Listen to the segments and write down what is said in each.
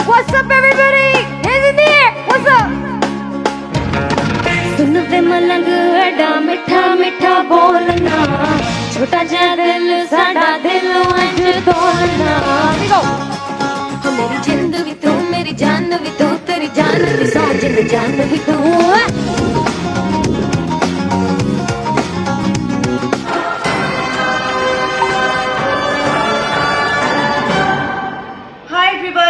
What's up everybody? Is it there? What's up? सुन वे मलंग एडा मिठा मिठा बोलना, छोटा जा दिल साडा दिल अंज तोलना। हो मेरी जिंद भी तू, मेरी जान भी तू, तेरी जान भी सौ जिंद जान भी तू।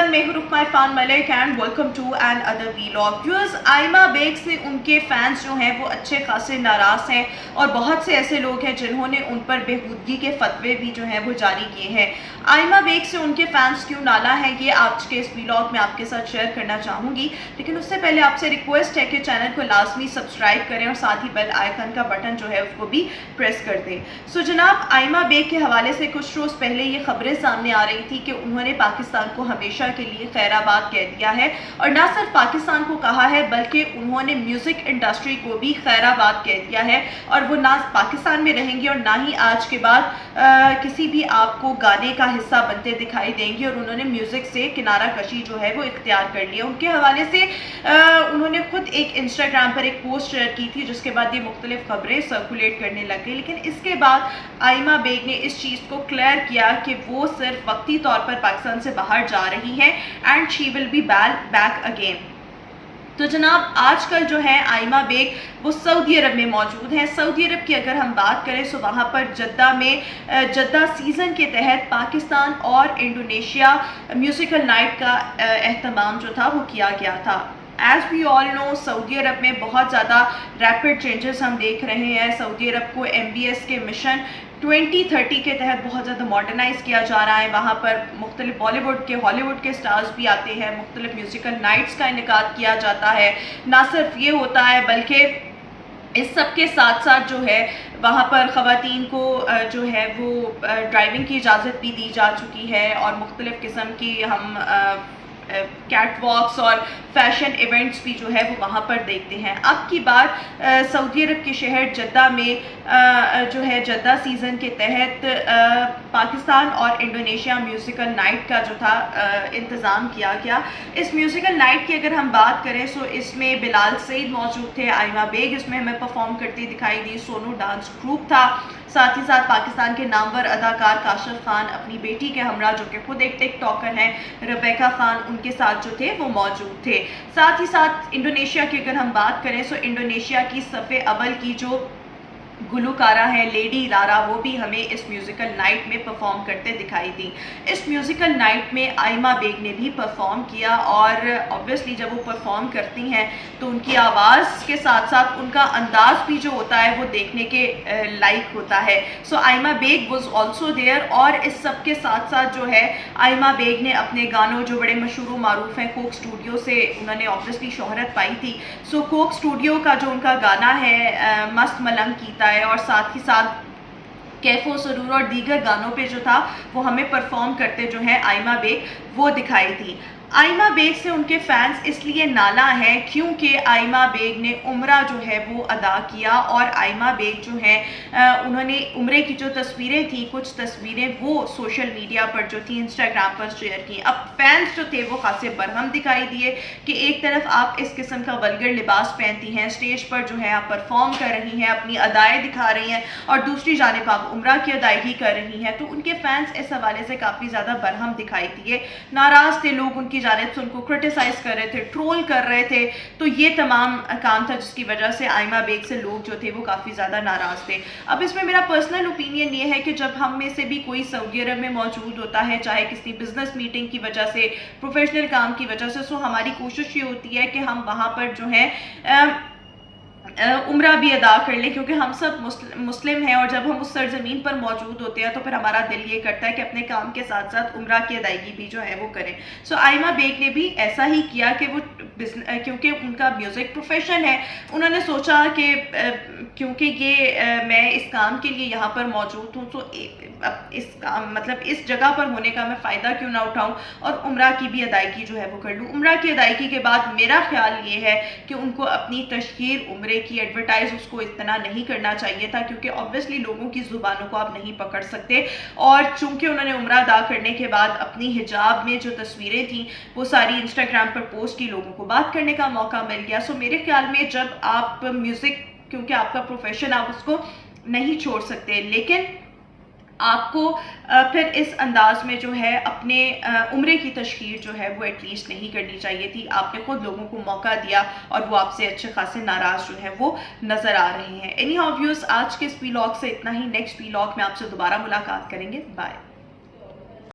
मैं हूं Rukma Irfan Malik and welcome to another vlog. Viewers, Aima Baig से उनके फैंस जो हैं वो अच्छे खासे नाराज़ हैं और बहुत से ऐसे लोग हैं जिन्होंने उन पर बेहूदगी के फतवे भी जो हैं वो जारी किए हैं। आइमा बेग से उनके फैंस क्यों नाला है, ये आज के इस वीलॉग में आपके साथ शेयर करना चाहूँगी। लेकिन उससे पहले आपसे रिक्वेस्ट है कि चैनल को लाजमी सब्सक्राइब करें और साथ ही बेल आइकन का बटन जो है उसको भी प्रेस कर दें। सो जनाब, आइमा बेग के हवाले से कुछ रोज़ पहले ये खबरें सामने आ रही थी कि उन्होंने पाकिस्तान को हमेशा के लिए खैराबाद कह दिया है और ना सिर्फ पाकिस्तान को कहा है बल्कि उन्होंने म्यूजिक इंडस्ट्री को भी खैराबाद कह दिया है और वो ना पाकिस्तान में रहेंगे और ना ही आज के बाद किसी भी आपको गाने का हिस्सा बनते दिखाई देंगे। और उन्होंने म्यूजिक से किनारा कशी जो है वो इख्तियार कर लिया। उनके हवाले से उन्होंने खुद एक इंस्टाग्राम पर एक पोस्ट शेयर की थी जिसके बाद ये मुख्तलिफ खबरें सर्कुलेट करने लग गई। लेकिन इसके बाद आइमा बेग ने इस चीज़ को क्लियर किया कि वो सिर्फ वक्ती तौर पर पाकिस्तान से बाहर जा रही हैं and she will be back again. तो जनाब, आजकल जो है आइमा बेग वो सऊदी अरब में मौजूद हैं। सऊदी अरब की अगर हम बात करें तो वहाँ पर जद्दा में जद्दा सीज़न के तहत पाकिस्तान और इंडोनेशिया म्यूज़िकल नाइट का एहतमाम जो था वो किया गया था। एज़ वी ऑल नो, सऊदी अरब में बहुत ज़्यादा रैपिड चेंजेस हम देख रहे हैं। सऊदी अरब को MBS के मिशन 2030 के तहत बहुत ज़्यादा मॉडर्नाइज़ किया जा रहा है। वहाँ पर मुख्तलिफ बॉलीवुड के हॉलीवुड के स्टार्स भी आते हैं, मुख्तलिफ म्यूज़िकल नाइट्स का इनेकाद किया जाता है। ना सिर्फ ये होता है बल्कि इस सब के साथ साथ जो है वहाँ पर ख़वातीन को जो है वो ड्राइविंग की इजाज़त भी दी जा चुकी है और मुख्तलिफ़ किस्म की हम कैट वॉक्स और फैशन इवेंट्स भी जो है वो वहाँ पर देखते हैं। अब की बात सऊदी अरब के शहर जद्दा में जो है जद्दा सीज़न के तहत पाकिस्तान और इंडोनेशिया म्यूज़िकल नाइट का जो था इंतज़ाम किया गया। इस म्यूज़िकल नाइट की अगर हम बात करें तो इसमें बिलाल सईद मौजूद थे, आइमा बेग इसमें हमें परफॉर्म करती दिखाई दी, सोनू डांस ग्रुप था, साथ ही साथ पाकिस्तान के नामवर अदाकार काशिफ खान अपनी बेटी के हमरा जो कि खुद एक टिकटॉकर हैं, रबेका खान, उनके साथ जो थे वो मौजूद थे। साथ ही साथ इंडोनेशिया की अगर हम बात करें तो इंडोनेशिया की सफ़े अव्वल की जो गुलकारा है लेडी लारा, वो भी हमें इस म्यूज़िकल नाइट में परफॉर्म करते दिखाई दी। इस म्यूज़िकल नाइट में आइमा बेग ने भी परफॉर्म किया और ऑब्वियसली जब वो परफॉर्म करती हैं तो उनकी आवाज़ के साथ साथ उनका अंदाज़ भी जो होता है वो देखने के लायक होता है। सो आइमा बेग वाज आल्सो देयर और इस सब के साथ साथ जो है आइमा बेग ने अपने गानों जो बड़े मशहूर मारूफ हैं, कोक स्टूडियो से उन्होंने ऑब्वियसली शोहरत पाई थी। सो कोक स्टूडियो का जो उनका गाना है मस्त मलंग कीता है और साथ ही साथ कैफो सरूर और दीगर गानों पे जो था वो हमें परफॉर्म करते जो है आइमा बेग वो दिखाई थी। आइमा बेग से उनके फैंस इसलिए नाला हैं क्योंकि आइमा बेग ने उम्रा जो है वो अदा किया और आइमा बेग जो है उन्होंने उम्रे की जो तस्वीरें थी, कुछ तस्वीरें वो सोशल मीडिया पर जो थी इंस्टाग्राम पर शेयर की। अब फैंस जो थे वो खासे बरहम दिखाई दिए कि एक तरफ आप इस किस्म का वल्गर लिबास पहनती हैं, स्टेज पर जो है आप परफॉर्म कर रही हैं, अपनी अदाएँ दिखा रही हैं और दूसरी जानिब आप उम्रा की अदायगी कर रही हैं। तो उनके फैंस इस हवाले से काफ़ी ज़्यादा बरहम दिखाई दिए, नाराज़ थे लोग, उनकी जानिब से उनको क्रिटिसाइज कर रहे थे, ट्रोल कर रहे थे। तो ये तमाम काम था जिसकी वजह से आइमा बेग से लोग जो थे वो काफ़ी ज़्यादा नाराज़ थे। अब इसमें मेरा पर्सनल ओपिनियन ये है कि जब हम में से भी कोई सऊदी अरब में मौजूद होता है, चाहे किसी बिजनेस मीटिंग की वजह से, प्रोफेशनल काम की वजह से, सो हमारी कोशिश ये होती है कि हम वहाँ पर जो है उम्रा भी अदा कर लें क्योंकि हम सब मुस्लिम हैं और जब हम उस सरजमीन पर मौजूद होते हैं तो फिर हमारा दिल ये करता है कि अपने काम के साथ साथ उम्रा की अदायगी भी जो है वो करें। सो आइमा बेग ने भी ऐसा ही किया कि वो क्योंकि उनका म्यूज़िक प्रोफेशन है, उन्होंने सोचा कि क्योंकि ये मैं इस काम के लिए यहाँ पर मौजूद हूँ तो इस काम मतलब इस जगह पर होने का मैं फ़ायदा क्यों ना उठाऊँ और उम्रा की भी अदायगी जो है वो कर लूँ। उम्रा की अदायगी के बाद मेरा ख्याल ये है कि उनको अपनी तशहीर उम्रे कि एडवर्टाइज उसको इतना नहीं करना चाहिए था, क्योंकि ऑब्वियसली लोगों की ज़ुबानों को आप नहीं पकड़ सकते। और चूंकि उन्होंने उम्रा अदा करने के बाद अपनी हिजाब में जो तस्वीरें थी वो सारी इंस्टाग्राम पर पोस्ट की, लोगों को बात करने का मौका मिल गया। सो मेरे ख्याल में जब आप म्यूज़िक, क्योंकि आपका प्रोफेशन, आप उसको नहीं छोड़ सकते, लेकिन आपको फिर इस अंदाज में जो है अपने उम्रे की तशहीर जो है वो एटलीस्ट नहीं करनी चाहिए थी। आपने खुद लोगों को मौका दिया और वो आपसे अच्छे खासे नाराज़ जो है वो नज़र आ रहे हैं। एनी हाउ व्यूअर्स, आज के इस व्लॉग से इतना ही। नेक्स्ट व्लॉग में आपसे दोबारा मुलाकात करेंगे। बाय।